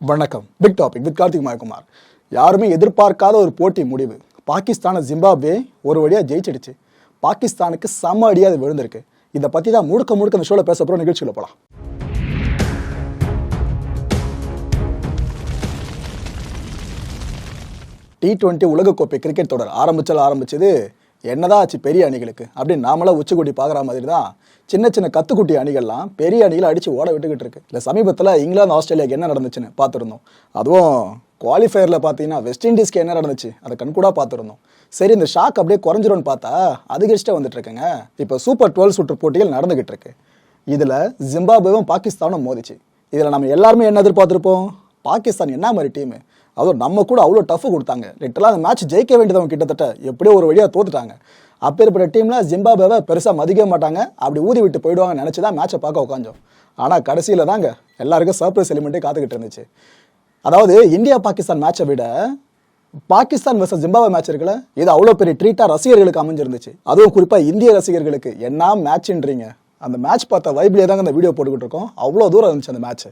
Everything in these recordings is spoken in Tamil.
வணக்கம். Big topic with Karthik Mayakumar. யாருமே எதிர்பார்க்காத ஒரு போட்டி முடிவு. பாகிஸ்தானை ஜிம்பாப்வே ஒரு வழியா ஜெயிச்சிடுச்சு. பாகிஸ்தானுக்கு செம அடியா அது விழுந்திருக்கு. இதை பத்தி தான் முழுக்க இந்த ஷோல பேச போறோம். நிகழ்ச்சியில் போலாம். T20 உலகக்கோப்பை கிரிக்கெட் தொடர் ஆரம்பிச்சது என்னதான் ஆச்சு பெரிய அணிகளுக்கு அப்படின்னு நாமளாம் உச்சிக்குட்டி பார்க்குற மாதிரி தான் சின்ன கத்துக்குட்டி அணிகள்லாம் பெரிய அணிகளை அடித்து ஓட விட்டுக்கிட்டு இருக்கு. இல்லை சமீபத்தில் இங்கிலாந்து ஆஸ்திரேலியாவுக்கு என்ன நடந்துச்சுன்னு பார்த்துருந்தோம். அதுவும் குவாலிஃபயரில் பார்த்தீங்கன்னா வெஸ்ட் இண்டீஸ்க்கு என்ன நடந்துச்சு அதை கண்கூடாக பார்த்துருந்தோம். சரி, இந்த ஷாக் அப்படியே குறைஞ்சிரும்னு பார்த்தா அதிகரிச்சுட்டே வந்துட்டு இருக்குங்க. இப்போ சூப்பர் 12 சுற்று போட்டிகள் நடந்துகிட்டு இருக்கு. இதில் ஜிம்பாப்வேவும் பாகிஸ்தானும் மோதிச்சு. இதில் நம்ம எல்லாருமே என்ன எதிர்பார்த்துருப்போம்? பாகிஸ்தான் என்ன மாதிரி டீமு, அதுவும் நம்ம கூட அவ்வளோ டஃப் கொடுத்தாங்க. லிட்டரலாக அந்த மேட்ச் ஜெயிக்க வேண்டியதவங்க கிட்டத்தட்ட எப்படியோ ஒரு வழியாக தோத்துட்டாங்க. அப்பேற்பட்ட டீமில் ஜிம்பாப்வேவை பெருசாக மதிக்க மாட்டாங்க, அப்படி ஊதி விட்டு போயிடுவாங்கன்னு நினச்சி தான் மேட்சை பார்க்க உட்காந்தோம். ஆனால் கடைசியில் தாங்க எல்லாருக்கும் சர்ப்ரைஸ் எலிமெண்ட்டே காத்துக்கிட்டு இருந்துச்சு. அதாவது இந்தியா பாகிஸ்தான் மேட்சை விட பாகிஸ்தான் வெர்சஸ் ஜிம்பாப்வே மேட்ச் இருக்குல்ல, இது அவ்வளோ பெரிய ட்ரீட்டாக ரசிகர்களுக்கு அமைஞ்சிருந்துச்சு. அதுவும் குறிப்பாக இந்திய ரசிகர்களுக்கு. என்ன மேட்ச்ன்றீங்க, அந்த மேட்ச் பார்த்த வைப்லேயே தாங்க இந்த வீடியோ போட்டுக்கிட்டு இருக்கோம். அவ்வளோ தூரம் இருந்துச்சு அந்த மேட்ச்.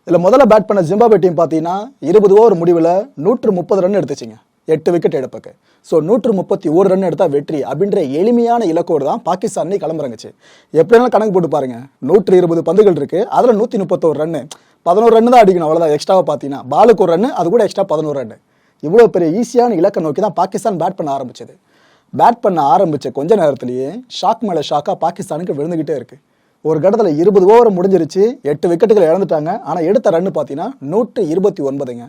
இதில் முதல்ல பேட் பண்ண ஜிம்பாப்வே டீம் பார்த்தீங்கன்னா 20 ஓவர் முடிவில் 130 ரன் எடுத்துச்சிங்க, 8 விக்கெட் எடுப்பக்கு. ஸோ 131 ரன் எடுத்தால் வெற்றி அப்படின்ற எளிமையான இலக்கோடு தான் பாகிஸ்தான் கிளம்புறங்குச்சு. எப்படினாலும் கணக்கு போட்டு பாருங்க, 120 பந்துகள் இருக்கு, அதில் 131 ரன், 11 ரன் தான் அடிக்கணும், அவ்வளோதான். எக்ஸ்ட்ராவாக பார்த்தீங்கன்னா பாலுக்கு ஒரு ரன், அது கூட எக்ஸ்ட்ரா 11 ரன். இவ்வளோ பெரிய ஈஸியான இலக்கை நோக்கி தான் பாகிஸ்தான் பேட் பண்ண ஆரம்பிச்சது. பேட் பண்ண ஆரம்பித்த கொஞ்ச நேரத்திலேயே ஷாக் மேலே ஷாக்காக பாகிஸ்தானுக்கு விழுந்துகிட்டே இருக்கு. ஒரு கட்டத்தில் 20 ஓவர் முடிஞ்சிருச்சு, 8 விக்கெட்டுகள் இழந்துட்டாங்க. ஆனால் எடுத்த ரன்னு பார்த்தீங்கன்னா 129ங்க.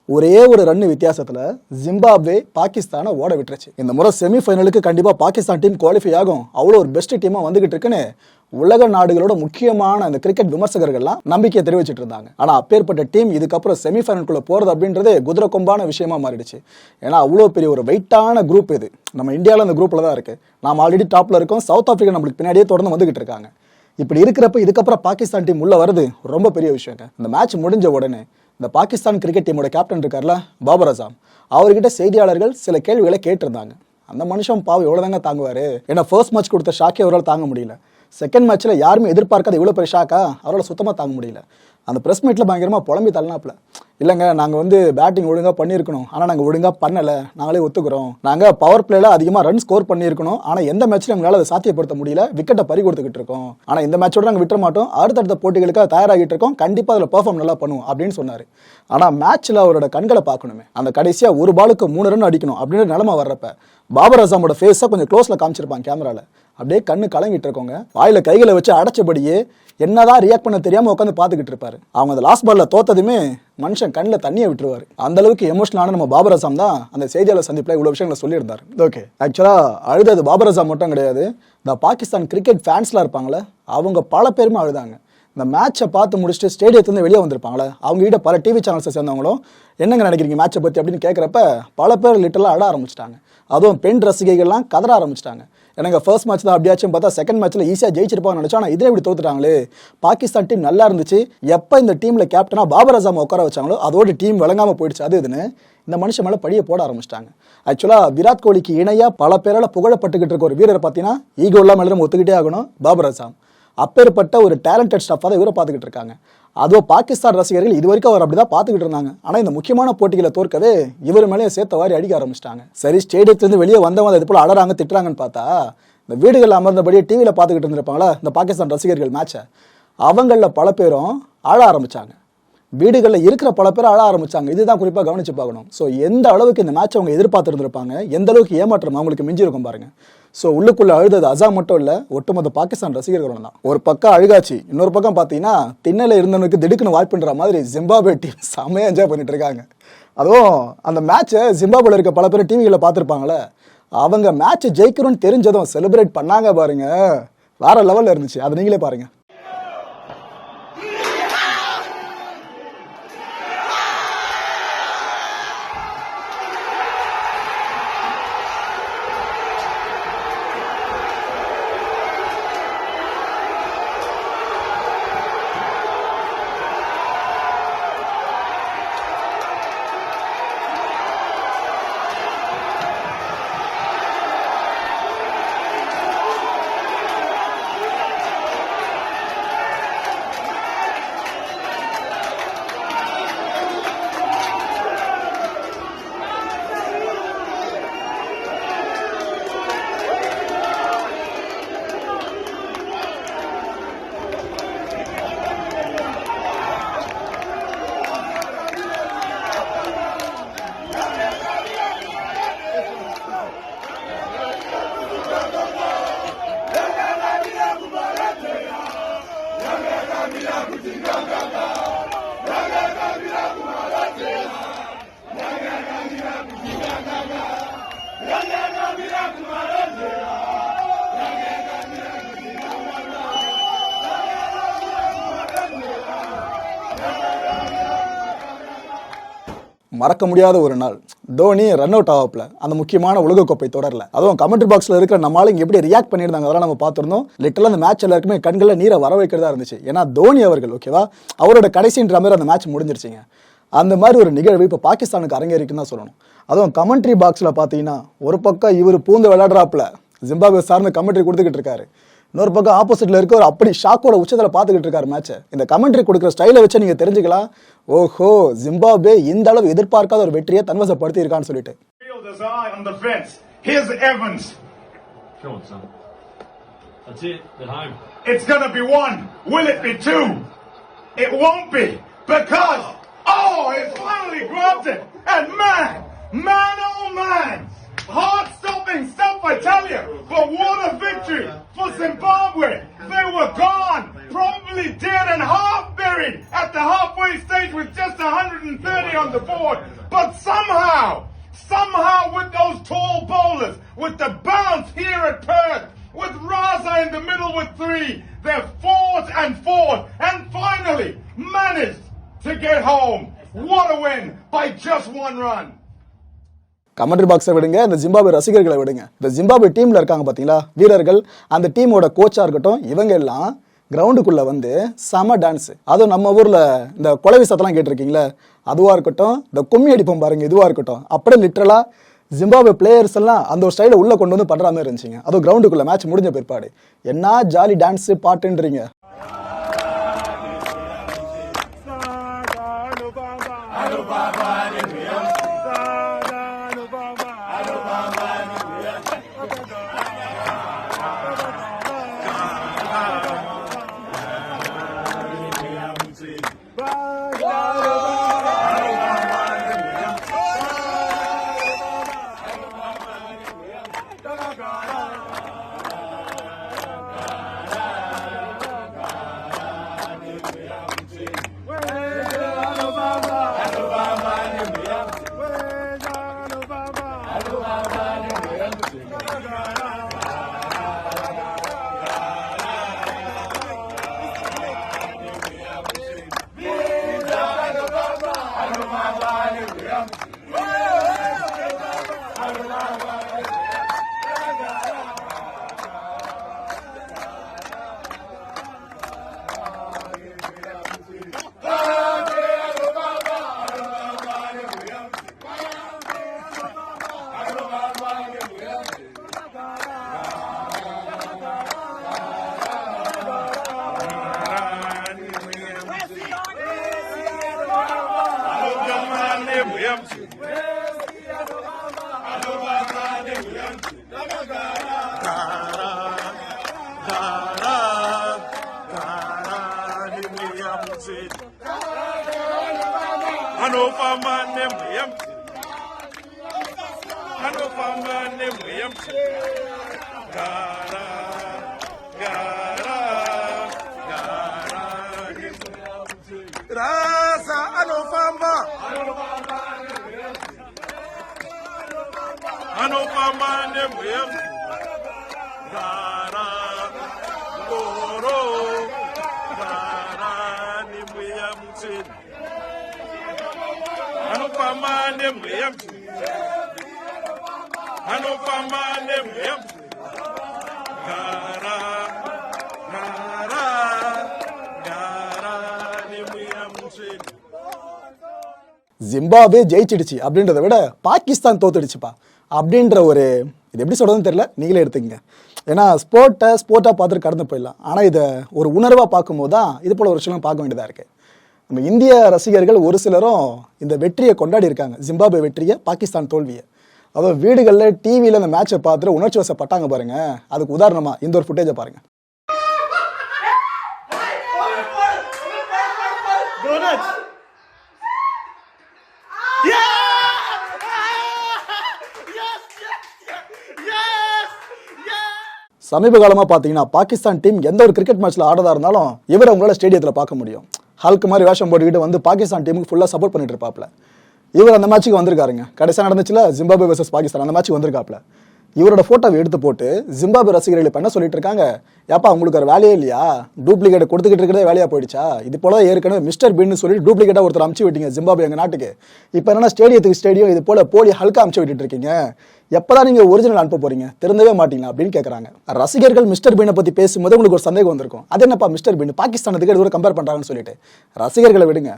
ஒரே ஒரு ரன்னு வித்தியாசத்தில் ஜிம்பாப்வே பாகிஸ்தானை ஓட விட்டுருச்சு. இந்த முறை செமிஃபைனலுக்கு கண்டிப்பாக பாகிஸ்தான் டீம் குவாலிஃபை ஆகும், அவ்வளோ ஒரு பெஸ்ட் டீமாக வந்துகிட்டு இருக்குன்னு உலக நாடுகளோட முக்கியமான அந்த கிரிக்கெட் விமர்சகர்கள்லாம் நம்பிக்கையை தெரிவிச்சிட்டு இருந்தாங்க. ஆனால் அப்பேற்பட்ட டீம் இதுக்கப்புறம் செமிஃபைனலுக்குள்ள போகிறது அப்படின்றதே குதிரை கொம்பான விஷயமா மாறிடுச்சு. ஏன்னா அவ்வளோ பெரிய ஒரு வெயிட்டான குரூப் இது. நம்ம இந்தியாவில் அந்த குரூப்பில் தான் இருக்குது. நாம் ஆல்ரெடி டாப்பில் இருக்கோம். சவுத் ஆஃப்ரிக்கா நம்மளுக்கு பின்னாடியே தொடர்ந்து வந்துகிட்டு இருக்காங்க. இப்படி இருக்கிறப்ப இதுக்கப்புறம் பாகிஸ்தான் டீம் உள்ள வருது ரொம்ப பெரிய விஷயங்க. இந்த மேட்ச் முடிஞ்ச உடனே இந்த பாகிஸ்தான் கிரிக்கெட் டீமோட கேப்டன் இருக்கார்ல பாபர் அசாம், அவர்கிட்ட செய்தியாளர்கள் சில கேள்விகளை கேட்டிருந்தாங்க. அந்த மனுஷன் பாவம் எவ்வளோதாங்க தாங்குவார்? ஏன்னா ஃபர்ஸ்ட் மேட்ச் கொடுத்த ஷாக்கே அவரால் தாங்க முடியல. செகண்ட் மேட்ச்சில் யாருமே எதிர்பார்க்காத இவ்வளோ பெரிய ஷாக்கா அவரால் சுத்தமாக தாங்க முடியல. அந்த ப்ரெஸ் மீட்டில் பயங்கரமாக புலம்பி தள்ளினாப்புல, இல்லைங்க நாங்கள் பேட்டிங் ஒழுங்காக பண்ணியிருக்கணும், ஆனால் நாங்கள் ஒழுங்காக பண்ணலை, நாங்களே ஒத்துக்கிறோம். நாங்கள் பவர் பிளேல அதிகமாக ரன் ஸ்கோர் பண்ணியிருக்கணும், ஆனால் எந்த மேட்ச்லையும் எங்களால் அதை சாத்தியப்படுத்த முடியல, விக்கெட்டை பறி கொடுத்துக்கிட்டு இருக்கோம். ஆனால் இந்த மேட்சோட நாங்கள் விட்டுற மாட்டோம், அடுத்தடுத்த போட்டிகளுக்காக தயாராகிட்டு இருக்கோம், கண்டிப்பாக அதில் பெர்ஃபார்ம் நல்லா பண்ணுவோம் அப்படின்னு சொன்னார். ஆனால் மேட்ச்சில் அவரோட கண்களை பார்க்கணுமே, அந்த கடைசியாக ஒரு பாலுக்கு 3 ரன் அடிக்கணும் அப்படின்ற நிலமை வர்றப்ப பாபர் அசாமோட ஃபேஸை கொஞ்சம் க்ளோஸில் காமிச்சிருப்பாங்க கேமராவில். அப்படியே கண்ணு கலங்கிட்டு இருக்கோங்க, வாயில கைகளை வச்சு அடைச்சபடியே என்னதான் ரியாக்ட் பண்ண தெரியாம உட்காந்து பார்த்துக்கிட்டு இருப்பாரு. அவங்க அந்த லாஸ்ட் பால்ல தோத்ததுமே மனுஷன் கண்ணில் தண்ணியை விட்டுருவாரு. அந்த அளவுக்கு எமோஷனலான நம்ம பாபர் அசாம் தான் அந்த செய்தியாளர் சந்திப்பில் இவ்வளோ விஷயங்களை சொல்லியிருந்தாரு. ஓகே, ஆக்சுவலா அழுதது பாபர் அசாம் மட்டும் கிடையாது, இந்த பாகிஸ்தான் கிரிக்கெட் ஃபேன்ஸ்லாம் இருப்பாங்களே அவங்க பல பேருமே அழுதாங்க. இந்த மேட்சை பார்த்து முடிச்சுட்டு ஸ்டேடியத்துலேருந்து வெளியே வந்திருப்பாங்களே அவங்க கிட்ட பல டிவி சேனல்ஸை சேர்ந்தவங்களும் என்னங்க நினைக்கிறீங்க மேட்சை பற்றி அப்படின்னு கேட்குறப்ப பல பேர் லிட்டரலாக அட ஆரம்பிச்சிட்டாங்க. அதுவும் பெண் ரசிகைகள்லாம் கதற ஆரம்பிச்சிட்டாங்க. எனக்கு ஃபர்ஸ்ட் மேட்ச் தான் அப்படியாச்சும் பார்த்தா செகண்ட் மேட்ச்சில் ஈஸியாக ஜெயிச்சிருப்பாங்க நினச்சா, ஆனால் இதே இப்படி தோத்துட்டாங்களே. பாகிஸ்தான் டீம் நல்லா இருந்துச்சு, எப்போ இந்த டீமில் கேப்டனாக பாபர் அசாம் உட்கார வச்சாங்களோ அதோட டீம் விளங்காமல் போயிடுச்சு. அது இதுன்னு இந்த மனுஷன் மேலே படியை போட ஆரம்பிச்சிட்டாங்க. ஆக்சுவலாக விராட் கோலிக்கு இணையாக பல பேரால் புகழப்பட்டுக்கிட்டு இருக்க ஒரு வீரரை பார்த்தீங்கன்னா ஈகோ இல்லாமல் எல்லாரும் ஒத்துக்கிட்டே ஆகணும், பாபர் அசாம். அப்பேற்பட்ட ஒரு டேலண்டட் ஸ்டாஃபாக தான் இவரை பார்த்துக்கிட்டு இருக்காங்க. அதுவும் பாகிஸ்தான் ரசிகர்கள் இது வரைக்கும் அவர் அப்படிதான் பார்த்துக்கிட்டு இருந்தாங்க. ஆனால் இந்த முக்கியமான போட்டிகளை தோற்கவே இவர் மேலேயே சேர்த்த வாரி அடிக்க ஆரம்பிச்சிட்டாங்க. சரி, ஸ்டேடியத்துலேருந்து வெளியே வந்தவங்க இது போல் அழறாங்க திட்டுறாங்கன்னு பார்த்தா இந்த வீடுகளில் அமர்ந்தபடியே டிவியில் பார்த்துக்கிட்டு இருந்திருப்பாங்களா இந்த பாகிஸ்தான் ரசிகர்கள் மேட்சை, அவங்களில் பல பேரும் அழ ஆரம்பித்தாங்க. வீடுகளில் இருக்கிற பல பேர் அழ ஆரம்பித்தாங்க. இதுதான் குறிப்பாக கவனித்து பார்க்கணும். ஸோ எந்த அளவுக்கு இந்த மேட்ச் அவங்க எதிர்பார்த்துருந்துருப்பாங்க, எந்த அளவுக்கு ஏமாற்றம் அவங்களுக்கு மிஞ்சி இருக்கும் பாருங்க. ஸோ உள்ளுக்குள்ளே அழுதது அசாம் மட்டும் இல்லை, ஒட்டுமொத்த பாகிஸ்தான் ரசிகர்களும் தான். ஒரு பக்கம் அழுகாச்சு, இன்னொரு பக்கம் பார்த்தீங்கன்னா திண்ணையில் இருந்தவனுக்கு திடுக்குன்னு வாய்ப்புன்ற மாதிரி ஜிம்பாப்வே டீம் செம்மையாக என்ஜாய் பண்ணிட்டு இருக்காங்க. அதுவும் அந்த மேட்சை ஜிம்பாப்வேல இருக்க பல பேர் டிவிகளில் பார்த்துருப்பாங்களே, அவங்க மேட்ச் ஜெயிக்கிறோன்னு தெரிஞ்சதும் செலிப்ரேட் பண்ணாங்க பாருங்க, வேற லெவலில் இருந்துச்சு. அதை நீங்களே பாருங்க. மறக்க முடியாத ஒரு நாள். தோனி ரன் அவுட் ஆகப்பல அந்த முக்கியமான உலகக்கோப்பை தொடரல. அதுவும் கமெண்ட்ரி பாக்ஸ்ல இருக்கிற நம்மளால இங்க எப்படி ரியாக்ட் பண்ணியிருந்தாங்க அதெல்லாம் நம்ம பார்த்திருந்தோம். லிட்டரலா அந்த மேட்ச் எல்லாருக்குமே கண்களில் நீரை வர வைக்கிறதா இருந்துச்சு. ஏன்னா தோனி அவர்கள் ஓகேவா அவரோட கடைசின்ற மாதிரி அந்த மேட்ச் முடிஞ்சிருச்சுங்க. அந்த மாதிரி ஒரு நிகழ்வு இப்போ பாகிஸ்தானுக்கு அரங்கேறிக்குன்னு தான் சொல்லணும். அதுவும் கமெண்ட்ரி பாக்ஸில் பார்த்தீங்கன்னா ஒரு பக்கம் இவர் பூந்து விளையாடுறாப்புல ஜிம்பாப்வே சார்ந்த கமெண்ட்ரி கொடுத்துக்கிட்டு இருக்காரு, இன்னொரு பக்கம் ஆப்போசிட்ல இருக்க ஒரு அப்படி ஷாக்கோட உச்சத்தில் பார்த்துக்கிட்டு இருக்காரு மேட்சை. இந்த கமெண்ட்ரி கொடுக்குற ஸ்டைலை வச்சு நீங்க தெரிஞ்சுக்கலாம், ஓஹோ ஜிம்பாப்வே இந்த அளவு எதிர்பார்க்காத ஒரு வெற்றியை தன்வசப்படுத்தி இருக்கான்னு சொல்லிட்டு. Here's Evans. Come on, son. That's it. At home. It's going to be one. Will it be two? It won't be. Because, it's finally grabbed it. And man, oh man. Heart-stopping stuff, I tell you. But what a victory for Zimbabwe. They were gone. Probably dead and half buried at the halfway stage with just 130 on the board. But somehow with those tall bowlers, with the bounce here at Perth, with Raza in the middle with 3, they've fought and finally managed to get home. What a win by just 1 run. Commentary பாக்ஸை விடுங்க, இந்த ஜிம்பாப்வே ரசிகர்களை விடுங்க. இந்த ஜிம்பாப்வே டீம்ல இருக்காங்க பாத்தீங்களா வீரர்கள், அந்த டீமோட கோச்சா இருக்கட்டும், இவங்க எல்லாம் கிரவுண்டுக்குள்ள வந்து செம டான்ஸ். அதுவும் நம்ம ஊர்ல இந்த கொலை விசத்தெல்லாம் கேட்டிருக்கீங்களா, அதுவா இருக்கட்டும், இந்த கும்மி அடிப்போம் பாருங்க இதுவா இருக்கட்டும், அப்படியே லிட்டரலா ஜிம்பாப்வே பிளேயர்ஸ் எல்லாம் அந்த ஒரு ஸ்டைல உள்ள கொண்டு வந்து பண்ற மாதிரி இருந்துச்சுங்க. அதுவும் கிரவுண்டுக்குள்ள மேட்ச் முடிஞ்ச பிற்பாடு என்ன ஜாலி டான்ஸ் பாட்டுன்றீங்க. ஜிம்பாப்வே ஜெயிச்சிடுச்சு அப்படின்றத விட பாகிஸ்தான் தோத்துடுச்சுப்பா அப்படின்ற ஒரு, இது எப்படி சொல்றதுன்னு தெரியல, நீங்களே எடுத்துக்கங்க. ஏன்னா ஸ்போர்ட்டா பார்த்துட்டு கடந்து போயிடலாம், ஆனால் இதை ஒரு உணர்வாக பார்க்கும்போது தான் இது போல ஒரு விஷயம் பார்க்க வேண்டியதாக இருக்கு. நம்ம இந்திய ரசிகர்கள் ஒரு சிலரும் இந்த வெற்றியை கொண்டாடி இருக்காங்க, ஜிம்பாப்வே வெற்றியை, பாகிஸ்தான் தோல்வியை. அதாவது வீடுகளில் டிவியில் அந்த மேட்சை பார்த்துட்டு உணர்ச்சி வசப்பட்டாங்க பாருங்க. அதுக்கு உதாரணமா இந்த ஒரு ஃபுட்டேஜை பாருங்க. சமீப காலமாக பார்த்தீங்கன்னா பாகிஸ்தான் டீம் எந்த ஒரு கிரிக்கெட் மேட்ச்சில் ஆடுறதா இருந்தாலும் இவரை உங்களால் ஸ்டேடியத்தில் பார்க்க முடியும். ஹல்க் மாதிரி வேஷம் போட்டுக்கிட்டு வந்து பாகிஸ்தான் டீமுக்கு ஃபுல்லாக சப்போர்ட் பண்ணிட்டு இருப்பாப்ல. இவர் அந்த மேட்ச்சுக்கு வந்திருக்காருங்க. கடைசியாக நடந்துச்சுல ஜிம்பாப்வே வெர்சஸ் பாகிஸ்தான், அந்த மேட்ச்சுக்கு வந்திருக்காப்ல. இவரோட ஃபோட்டோவை எடுத்து போட்டு ஜிம்பாப்வே ரசிகர்கள் இப்போ என்ன சொல்லிட்டு இருக்காங்க, ஏப்பா உங்களுக்கு ஒரு வேலையே இல்லையா, டூப்ளிகேட் கொடுத்துக்கிட்டு இருக்கிறதே வேலையாக போயிடுச்சா, இது போல ஏற்கனவே மிஸ்டர் பின்னு சொல்லி டூப்ளிகேட்டாக ஒருத்தர் அமுச்சு விட்டீங்க ஜிம்பாப்வே எங்கள் நாட்டுக்கு, இப்போ என்னன்னா ஸ்டேடியத்துக்கு ஸ்டேடியம் இது போல போலி ஹல்கா அமுச்சு விட்டுட்டு இருக்கீங்க, எப்பதான் நீங்க ஒரிஜினல் அனுப்ப போறீங்க, திருந்தவே மாட்டீங்களா அப்படின்னு கேட்கறாங்க. ரசிகர்கள் மிஸ்டர் பீனை பத்தி பேசும்போது உங்களுக்கு ஒரு சந்தேகம் வந்திருக்கும், அது என்னப்பா மிஸ்டர் பீன் பாகிஸ்தானத்துக்கு இது கம்பேர் பண்றாங்கன்னு சொல்லிட்டு. ரசிகர்களை விடுங்க,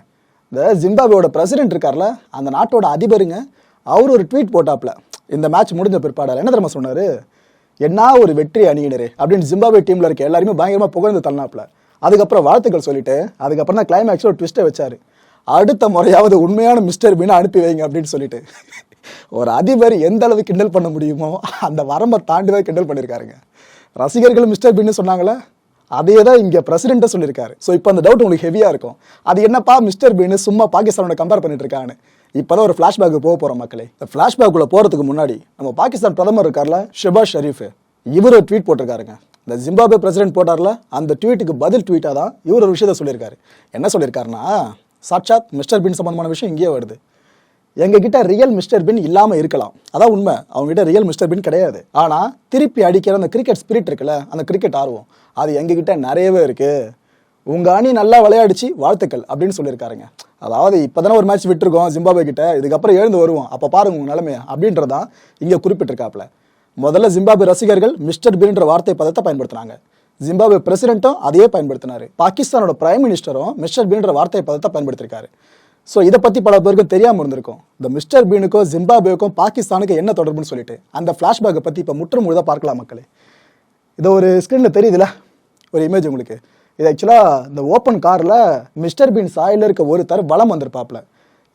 இந்த ஜிம்பாப்வேயோட பிரசிடென்ட் இருக்கார்ல, அந்த நாட்டோட அதிபருங்க, அவர் ஒரு ட்வீட் போட்டாப்ல இந்த மேட்ச் முடிஞ்ச பிற்பாடு. என்ன தெரியுமா சொன்னாரு, என்ன ஒரு வெற்றி அணியினரே அப்படின்னு ஜிம்பாப்வே டீம்ல இருக்க எல்லாருமே பயங்கரமா புகழ்ந்து தள்ளினாப்ல. அதுக்கப்புறம் வாழ்த்துக்கள் சொல்லிட்டு அதுக்கப்புறம் தான் கிளைமேக்ஸ்ல ஒரு ட்விஸ்ட்டை வச்சாரு, அடுத்த முறையாவது உண்மையான மிஸ்டர் பீனை அனுப்பி வைங்க அப்படின்னு சொல்லிட்டு. ஒரு அதிபர் எந்த அளவு கிண்டல் பண்ண முடியுமோ அந்த வரம்பை தாண்டிதான் கிண்டல் பண்ணியிருக்காருங்க. ரசிகர்கள் மிஸ்டர் பீன்னு சொன்னாங்களே, அதே தான் இங்கே பிரசிடென்ட்டை சொல்லியிருக்காரு. ஸோ இப்போ அந்த டவுட் உங்களுக்கு ஹெவியாக இருக்கும், அது என்னப்பா மிஸ்டர் பீன்னு சும்மா பாகிஸ்தானோட கம்பேர் பண்ணிட்டு இருக்கான்னு. இப்போதான் ஒரு ஃப்ளாஷ்பேக்கு போக போகிறோம் மக்களே. இந்த ஃப்ளாஷ்பேக்குள்ள போகிறதுக்கு முன்னாடி நம்ம பாகிஸ்தான் பிரதமர் இருக்கார்ல ஷெபாஸ் ஷெரீஃப், இவர் ஒரு ட்வீட் போட்டிருக்காருங்க. இந்த ஜிம்பாப்வே பிரசிடென்ட் போட்டார்ல, அந்த ட்வீட்டுக்கு பதில் ட்வீட்டாக தான் இவர் ஒரு விஷயத்த சொல்லியிருக்காரு. என்ன சொல்லியிருக்காருன்னா, சாட்சாத் மிஸ்டர் பீன் சம்பந்தமான விஷயம் இங்கேயே வருது, எங்ககிட்ட ரியல் மிஸ்டர் பின் இல்லாமல் இருக்கலாம், அதான் உண்மை, அவங்ககிட்ட ரியல் மிஸ்டர் பின் கிடையாது, ஆனால் திருப்பி அடிக்கிற அந்த கிரிக்கெட் ஸ்பிரிட் இருக்குல்ல, அந்த கிரிக்கெட் ஆர்வம் அது எங்ககிட்ட நிறையவே இருக்கு, உங்கள் அணி நல்லா விளையாடிச்சு வாழ்த்துக்கள் அப்படின்னு சொல்லியிருக்காருங்க. அதாவது இப்போ தானே ஒரு மேட்ச் விட்டுருக்கோம் ஜிம்பாப்வே கிட்ட, இதுக்கப்புறம் எழுந்து வருவோம், அப்போ பாருங்க உங்கள் நிலைமையை அப்படின்றதான் இங்கே குறிப்பிட்டிருக்காப்ல. முதல்ல ஜிம்பாப்வே ரசிகர்கள் மிஸ்டர் பின்ன்ற வார்த்தை பதத்தை பயன்படுத்தினாங்க, ஜிம்பாப்வே பிரசிடென்ட்டும் அதையே பயன்படுத்தினாரு, பாகிஸ்தானோட பிரைம் மினிஸ்டரும் மிஸ்டர் பின்ன்ற வார்த்தை பதத்தை பயன்படுத்திருக்காரு. ஸோ இதை பற்றி பல பேருக்கு தெரியாமல் இருந்திருக்கும், இந்த மிஸ்டர் பீனுக்கும் ஜிம்பாப்வேக்கும் பாகிஸ்தானுக்கு என்ன தொடர்புன்னு சொல்லிட்டு. அந்த ஃப்ளாஷ்பேக்கை பற்றி இப்போ முற்றுமுழுதாக பார்க்கலாம் மக்களே. இது ஒரு ஸ்க்ரீனில் தெரியுதுல ஒரு இமேஜ் உங்களுக்கு, இது ஆக்சுவலாக இந்த ஓப்பன் காரில் மிஸ்டர் பீன் சாயில் இருக்க ஒருத்தர் வலம் வந்திருப்பாப்ல.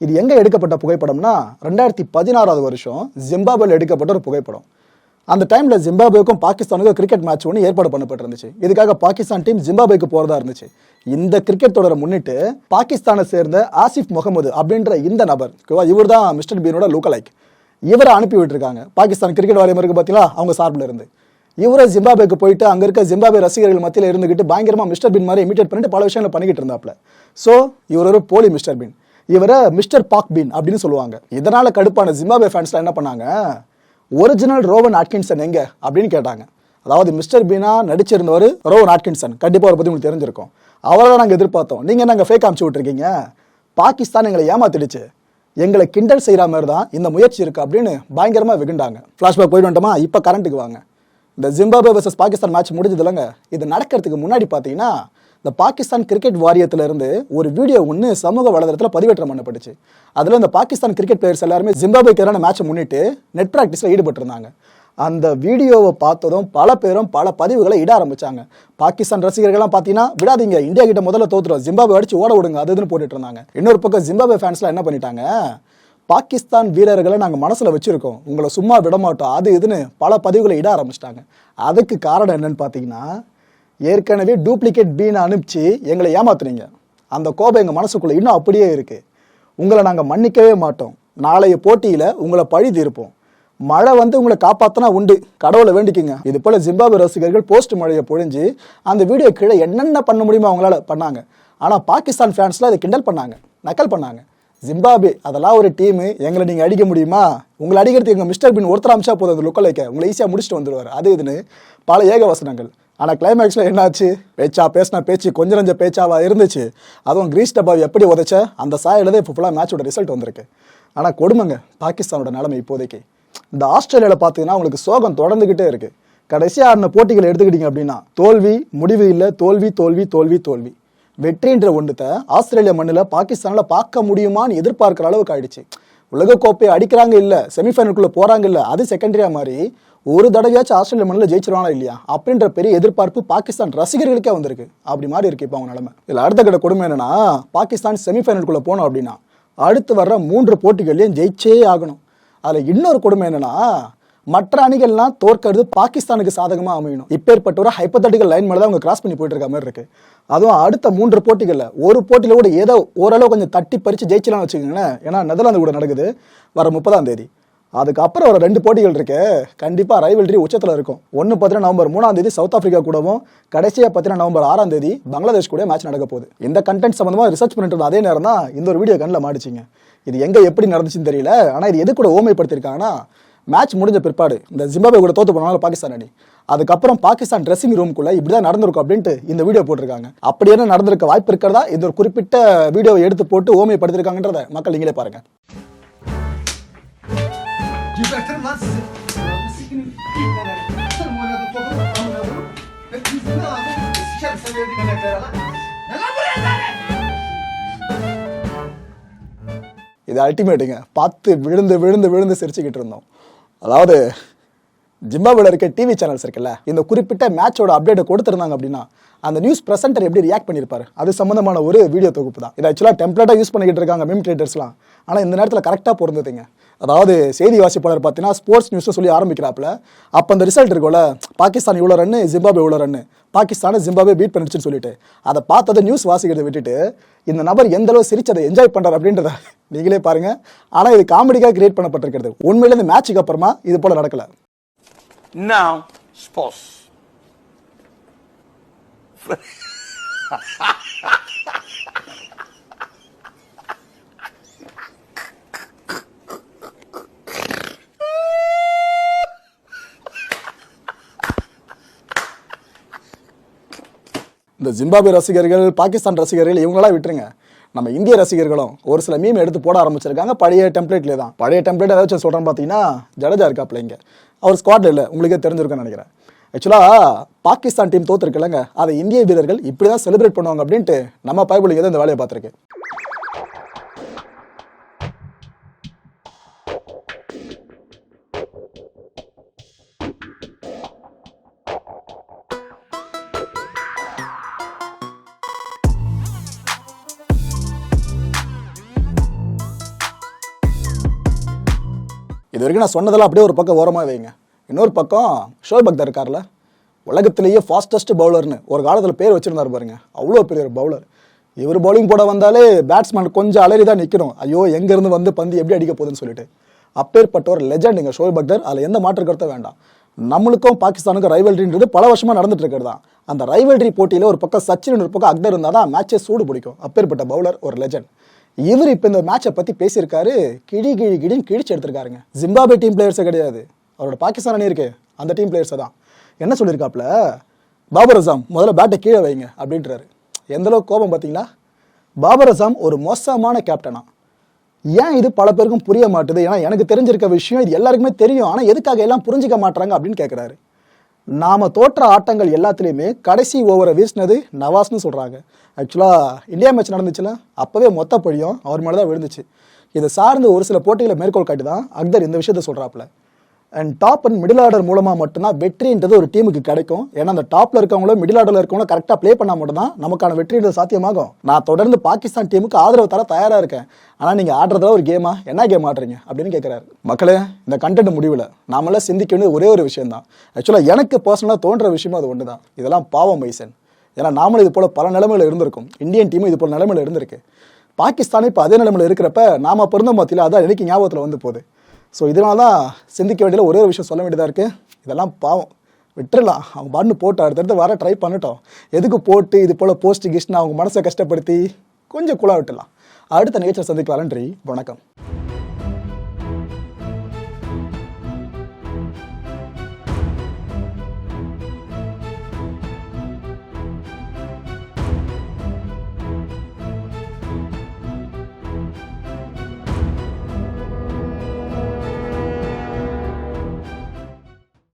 இது எங்கே எடுக்கப்பட்ட புகைப்படம்னா 2016 வருஷம் ஜிம்பாப்வேல எடுக்கப்பட்ட ஒரு புகைப்படம். அந்த டைமில் ஜிம்பாப்வேக்கும் பாகிஸ்தானுக்கும் கிரிக்கெட் மேட்ச் ஒன்று ஏற்பாடு பண்ணப்பட்டிருந்துச்சு. இதுக்காக பாகிஸ்தான் டீம் ஜிம்பாப்வேக்கு போகிறதா இருந்துச்சு. இந்த கிரிக்கெட் தொடரை முன்னிட்டு பாகிஸ்தானை சேர்ந்த ஆசிஃப் முகமது அப்படின்ற இந்த நபர், இவர் தான் மிஸ்டர் பீனோட லூக்கலைக், இவரை அனுப்பி விட்டுருக்காங்க பாகிஸ்தான் கிரிக்கெட் வாரியம் இருக்கு பார்த்தீங்களா, அவங்க சார்பில் இருந்து. இவரை ஜிம்பாப்வேக்கு போயிட்டு அங்கே இருக்க ஜிம்பாப்வே ரசிகர்கள் மத்தியில் இருந்துகிட்டு பயங்கரமாக மிஸ்டர் பீன் மாதிரி இமிட்டேட் பண்ணிட்டு பல விஷயங்களை பண்ணிக்கிட்டு இருந்தாப்ல. ஸோ இவர் ஒரு போலி மிஸ்டர் பீன், இவரை மிஸ்டர் பாக் பீன் அப்படின்னு சொல்லுவாங்க. இதனால கடுப்பான ஜிம்பாப்வே ஃபேன்ஸ்லாம் என்ன பண்ணாங்க, ஒரிஜினல் ரோவன் ஆட்கின்சன் எங்க அப்படின்னு கேட்டாங்க. அதாவது மிஸ்டர் பீனா நடிச்சிருந்தவர் ரோவன் ஆட்கின்சன், கண்டிப்பாக அவரை பற்றி உங்களுக்கு தெரிஞ்சிருக்கும். அவரை தான் நாங்கள் எதிர்பார்த்தோம், நீங்கள் நாங்கள் ஃபேக் அமுச்சு விட்டுருக்கீங்க, பாகிஸ்தான் எங்களை ஏமாத்திடுச்சு, எங்களை கிண்டல் செய்கிற மாதிரி தான் இந்த முயற்சி இருக்குது அப்படின்னு பயங்கரமாக வெகுண்டாங்க. ஃப்ளாஷ்பேக் போயிட்டு வந்துட்டோமா, இப்போ கரண்ட்டுக்கு வாங்க. இந்த ஜிம்பாப்வே வெர்சஸ் பாகிஸ்தான் மேட்ச் முடிஞ்சது இல்லைங்க, இது நடக்கிறதுக்கு முன்னாடி பார்த்தீங்கன்னா இந்த பாகிஸ்தான் கிரிக்கெட் வாரியத்திலிருந்து ஒரு வீடியோ ஒன்று சமூக வலைதளத்தில் பதிவேற்றம் பண்ணப்பட்டுச்சு. அதில் இந்த பாகிஸ்தான் கிரிக்கெட் பிளேயர்ஸ் எல்லாருமே ஜிம்பாப்வேக்கு எதிரான மேட்சை முன்னிட்டு நெட் ப்ராக்டிஸில் ஈடுபட்டிருந்தாங்க. அந்த வீடியோவை பார்த்ததும் பல பேரும் பல பதிவுகளை இட ஆரம்பிச்சாங்க. பாகிஸ்தான் ரசிகர்கள்லாம் பார்த்தீங்கன்னா விடாதீங்க, இந்தியா கிட்ட முதல்ல தோத்துரும், ஜிம்பாப்வே அடிச்சு ஓட விடுங்க அது இதுன்னு போட்டுட்டு இருந்தாங்க. இன்னொரு பக்கம் ஜிம்பாப்வே ஃபேன்ஸ்லாம் என்ன பண்ணிட்டாங்க, பாகிஸ்தான் வீரர்களை நாங்கள் மனசில் வச்சுருக்கோம், உங்களை சும்மா விட மாட்டோம் அது இதுன்னு பல பதிவுகளை இட ஆரம்பிச்சிட்டாங்க. அதுக்கு காரணம் என்னன்னு பார்த்தீங்கன்னா, ஏற்கனவே டூப்ளிகேட் பீனை அனுப்பிச்சு எங்களை ஏமாத்துறீங்க, அந்த கோபம் எங்கள் மனசுக்குள்ளே இன்னும் அப்படியே இருக்குது, உங்களை நாங்கள் மன்னிக்கவே மாட்டோம், நாளைய போட்டியில் உங்களை பழி தீர்ப்போம், மழை வந்து உங்களை காப்பாற்றினா உண்டு, கடவுளை வேண்டிக்குங்க. இது போல் ஜிம்பாப்வே ரசிகர்கள் போஸ்ட் மழையை பொழிஞ்சு அந்த வீடியோ கீழே என்னென்ன பண்ண முடியுமோ அவங்களால பண்ணாங்க. ஆனால் பாகிஸ்தான் ஃபேன்ஸ்லாம் இதை கிண்டல் பண்ணாங்க, நக்கல் பண்ணாங்க. ஜிம்பாப்வே அதெல்லாம் ஒரு டீமு, எங்களை நீங்கள் அடிக்க முடியுமா, உங்களை அடிக்கிறதுக்கு எங்கள் மிஸ்டர் பின் ஒருத்தர் அமிச்சா போதும், அந்த லுக்கலைக்க உங்களை ஈஸியாக முடிச்சுட்டு வந்துடுவார் அது இதுன்னு பல ஏக வசனங்கள். ஆனால் கிளைமேக்ஸில் என்னாச்சு, பேசின பேச்சு கொஞ்சம் நஞ்ச பேச்சாவாக இருந்துச்சு. அதுவும் கிரீஸ் டப்பாவை எப்படி உதைச்ச அந்த சாயில தான் இப்போ ஃபுல்லாக மேட்சோட ரிசல்ட் வந்திருக்கு. ஆனால் கொடுமைங்க பாகிஸ்தானோட நிலைமை இப்போதைக்கு. இந்த ஆஸ்திரேலியாவில் பார்த்தீங்கன்னா உங்களுக்கு சோகம் தொடர்ந்துக்கிட்டே இருக்குது. கடைசியாக ஆடின போட்டிகளை எடுத்துக்கிட்டீங்க அப்படின்னா தோல்வி முடிவு இல்லை, தோல்வி தோல்வி தோல்வி தோல்வி. வெற்றின்ற ஒன்றுத்தை ஆஸ்திரேலியா மண்ணில் பாகிஸ்தானில் பார்க்க முடியுமான்னு எதிர்பார்க்குற அளவுக்கு ஆயிடுச்சு. உலகக்கோப்பையை அடிக்கிறாங்க இல்லை, செமிஃபைனலுக்குள்ளே போகிறாங்க இல்லை, அது செகண்டரியாக மாதிரி ஒரு தடவையாச்சும் ஆஸ்திரேலியா மண்ணில் ஜெயிச்சிருவாங்களா இல்லையா அப்படின்ற பெரிய எதிர்பார்ப்பு பாகிஸ்தான் ரசிகர்களுக்கே வந்திருக்கு. அப்படி மாதிரி இருக்கு இப்போ அவங்க நிலைமை. இதில் அடுத்த கட்ட கொடுமை என்னன்னா, பாகிஸ்தான் செமிஃபைனலுக்குள்ளே போனோம் அப்படின்னா அடுத்து வர்ற 3 போட்டிகள்லையும் ஜெயிச்சே ஆகணும். அதில் இன்னொரு கொடுமை என்னன்னா, மற்ற அணிகள்லாம் தோற்கிறது பாகிஸ்தானுக்கு சாதகமாக அமையணும். இப்பேற்பட்ட ஒரு ஹைப்போதட்டிக்கல் லைன் மேலே தான் அவங்க கிராஸ் பண்ணி போயிட்டு இருக்க மாதிரி இருக்கு. அதுவும் அடுத்த 3 போட்டிகளில் ஒரு போட்டியில் கூட ஏதோ ஓரளவு கொஞ்சம் தட்டி பறித்து ஜெயிச்சலாம்னு வச்சுக்கோங்களேன். ஏன்னா நெதர்லாந்து கூட நடக்குது வர 30ஆம் தேதி. அதுக்கப்புறம் ஒரு 2 போட்டிகள் இருக்கு, கண்டிப்பா ரைவல்ரி உச்சத்துல இருக்கும். ஒன்னு பார்த்தீங்கன்னா நவம்பர் 3ஆம் தேதி சவுத் ஆப்பிரிக்கா கூடவும், கடைசியா பார்த்தீங்கன்னா நவம்பர் 6ஆம் தேதி பங்களாதேஷ் கூட மேட்ச் நடக்க போகுது. இந்த கண்டென்ட் சம்பந்தமா ரிசர்ச் பண்ணிட்டு இருந்த அதே நேரம் தான் இந்த ஒரு வீடியோ கண்ணில் மாடிச்சிங்க. இது எங்க எப்படி நடந்துச்சுன்னு தெரியல, ஆனா இது எது கூட ஓமைப்படுத்திருக்காங்கன்னா, மேட்ச் முடிஞ்ச பிற்பாடு இந்த ஜிம்பாப்வே கூட தோத்து போனாலும் பாகிஸ்தான் அணி, அதுக்கப்புறம் பாகிஸ்தான் ட்ரெஸ்ஸிங் ரூம்குள்ள இப்படிதான் நடந்திருக்கும் அப்படின்ட்டு இந்த வீடியோ போட்டிருக்காங்க. அப்படி என்ன நடந்திருக்க வாய்ப்பு இருக்கிறதா இந்த ஒரு குறிப்பிட்ட வீடியோவை எடுத்து போட்டு ஓமைப்படுத்திருக்காங்கன்றத மக்கள் நீங்களே பாருங்க. Gebertirim lan sizi. Sikinin kimlere. Sırf oynadık topu amına vurup. Ve yüzüne ağzını sikerim sen verdiğin emeklere lan. Ne lan buraya lan? இது அல்டிமேட்டுங்க. பார்த்து விழுந்து விழுந்து விழுந்து சிரிச்சுக்கிட்டு இருந்தோம். அதாவது ஜிம்பாப்வேல இருக்க டிவி சேனல்ஸ் இருக்குல்ல, இந்த குறிப்பிட்ட மேட்சோட அப்டேட்டை கொடுத்துருந்தாங்க அப்படின்னா அந்த நியூஸ் பிரசன்டர் எப்படி ரியாக்ட் பண்ணியிருப்பாரு, அது சம்பந்தமான ஒரு வீடியோ தொகுப்பு தான் இது. ஆக்சுவலாக டெம்ப்ளேட்டாக யூஸ் பண்ணிக்கிட்டு இருக்காங்க மீம் கிரியேட்டர்ஸ்லாம். ஆனால் இந்த நேரத்தில் கரெக்டாக பொருந்ததுங்க. அதாவது செய்தி வாசிப்பாளர் பார்த்தீங்கன்னா ஸ்போர்ட்ஸ் நியூஸ் சொல்லி ஆரம்பிக்கிறாப்புல, அப்போ அந்த ரிசல்ட் இருக்கும்ல, பாகிஸ்தான் இவ்வளோ ரன்னு, ஜிம்பாப்வே இவ்வளோ ரன்னு, பாகிஸ்தானை ஜிம்பாப்வே பீட் பண்ணிடுச்சுன்னு சொல்லிட்டு அதை பார்த்ததை நியூஸ் வாசிக்கிறத விட்டுட்டு இந்த நபர் எந்த அளவு சிரிச்சதை என்ஜாய் பண்ணுறாரு அப்படின்றத நீங்களே பாருங்க. ஆனால் இது காமெடிக்காக கிரியேட் பண்ணப்பட்டிருக்கிறது. உண்மையில இந்த மேட்சுக்கு அப்புறமா இது போல நடக்கல. Now, sports. இந்த ஜிம்பாப்வே ரசிகர்கள், பாகிஸ்தான் ரசிகர்கள் இவங்களெல்லாம் விட்டுருங்க. நம்ம இந்திய ரசிகர்களும் ஒரு சில மீம் எடுத்து போட ஆரம்பிச்சிருக்காங்க பழைய டெம்ப்ளேட்லேயே தான். பழைய டெம்ப்ளேட் ஏதாச்சும் சொல்கிறேன் பார்த்தீங்கன்னா, ஜடேஜா இருக்காப்ல இங்கே, அவர் ஸ்குவாட்ல இல்லை, உங்களுக்கே தெரிஞ்சிருக்குன்னு நினைக்கிறேன். ஆக்சுவலாக பாகிஸ்தான் டீம் தோத்துருக்குல்லங்க, அதை இந்திய வீரர்கள் இப்படி தான் செலிப்ரேட் பண்ணுவாங்க அப்படின்ட்டு நம்ம பைபிளுக்கு தான் இந்த வேலையை பார்த்துருக்கு. இது வரைக்கும் நான் சொன்னதெல்லாம் அப்படியே ஒரு பக்கம் ஓரமாக வைங்க. இன்னொரு பக்கம் ஷோயப் அக்தர் இருக்கார்ல, உலகத்திலேயே ஃபாஸ்டஸ்ட் பவுலர்னு ஒரு காலத்தில் பேர் வச்சிருந்தார் பாருங்க, அவ்வளோ பெரிய ஒரு பவுலர். இவர் பவுலிங் போட வந்தாலே பேட்ஸ்மேன் கொஞ்சம் அலறி தான் நிற்கணும், ஐயோ எங்கேருந்து வந்து பந்து எப்படி அடிக்க போகுதுன்னு சொல்லிட்டு. அப்பேற்பட்ட ஒரு லெஜண்டுங்க ஷோயப் அக்தர், அதில் எந்த மாற்று கருத்தும் வேண்டாம். நம்மளுக்கும் பாகிஸ்தானுக்கும் ரைவல்ரின்றது பல வருஷமாக நடந்துட்டு இருக்கிறது தான். அந்த ரைவல்ரி போட்டியில் ஒரு பக்கம் சச்சின், ஒரு பக்கம் அக்தர் இருந்தால் தான் மேட்சே சூடு பிடிக்கும். அப்பேற்பட்ட பவுலர், ஒரு லெஜண்ட். இவர் இப்போ இந்த மேட்சை பற்றி பேசியிருக்காரு, கிழின்னு கிழிச்சு எடுத்திருக்காருங்க. ஜிம்பாப்வே டீம் பிளேயர்ஸே கிடையாது, அவரோட பாகிஸ்தான் அணி இருக்கு, அந்த டீம் பிளேயர்ஸை தான். என்ன சொல்லியிருக்காப்புல, பாபர் அசாம் முதல்ல பேட்டை கீழே வைங்க அப்படின்றாரு. எந்தளவுக்கு கோபம் பார்த்தீங்களா? பாபர் அசாம் ஒரு மோசமான கேப்டனா. ஏன் இது பல பேருக்கும் புரிய மாட்டுது? ஏன்னா எனக்கு தெரிஞ்சிருக்க விஷயம் இது எல்லாருக்குமே தெரியும், ஆனால் எதுக்காக எல்லாம் புரிஞ்சிக்க மாட்டாங்க அப்படின்னு கேட்குறாரு. நாம தோற்ற ஆட்டங்கள் எல்லாத்துலேயுமே கடைசி ஓவரை வீசினது நவாஸ்னு சொல்கிறாங்க. ஆக்சுவலாக இந்தியா மேட்ச் நடந்துச்சுல, அப்போவே மொத்த பழியும் அவர் மேலே தான் விழுந்துச்சு. இதை சார்ந்து ஒரு சில போட்டிகளை மேற்கோள் காட்டி தான் அக்தர் இந்த விஷயத்த சொல்கிறாப்புல. And top and middle order மூலமாக மட்டும்தான் வெற்றின்றது ஒரு டீமுக்கு கிடைக்கும். ஏன்னா அந்த டாப்பில் இருக்கவங்களும் மிடில் ஆர்டரில் இருக்கவங்களும் கரெக்டாக ப்ளே பண்ணால் மட்டும்தான் நமக்கான வெற்றின்றது சாத்தியமாகும். நான் தொடர்ந்து பாகிஸ்தான் டீமுக்கு ஆதரவு தர தயாராக இருக்கேன், ஆனால் நீங்கள் ஆடுறதுல ஒரு கேமா, என்ன கேம் ஆடுறீங்க அப்படின்னு கேட்குறாரு. மக்களே, இந்த கண்டென்ட் முடிவில் நாமெல்லாம் சிந்திக்க வேண்டிய ஒரே ஒரு விஷயம் தான். ஆக்சுவலாக எனக்கு பர்சனலாக தோன்ற விஷயமும் அது ஒன்று தான். இதெல்லாம் பாவம் பைசன். ஏன்னா நாமளும் இது போல் பல நிலைமையில் இருந்திருக்கும், இந்தியன் டீமும் இது போல் நிலைமையில் இருந்திருக்கு. பாகிஸ்தானே இப்போ அதே நிலைமையில் இருக்கிறப்ப நாம பிறந்த மத்தியில் அதான் எனக்கு ஞாபகத்தில் வந்து போகுது. ஸோ இதனால தான் சிந்திக்க வேண்டிய ஒரே ஒரு விஷயம் சொல்ல வேண்டியதாக இருக்குது. இதெல்லாம் பாவம், விட்டுறலாம், அவங்க பாட்டு போட்டு அடுத்தடுத்து வர ட்ரை பண்ணிட்டோம். எதுக்கு போட்டு இது போல் போஸ்ட் கிஸ்ட்னு அவங்க மனசை கஷ்டப்படுத்தி கொஞ்சம் குழா விட்டுலாம். அடுத்த நிகழ்ச்சியை சந்திக்கலாம். நன்றி, வணக்கம்.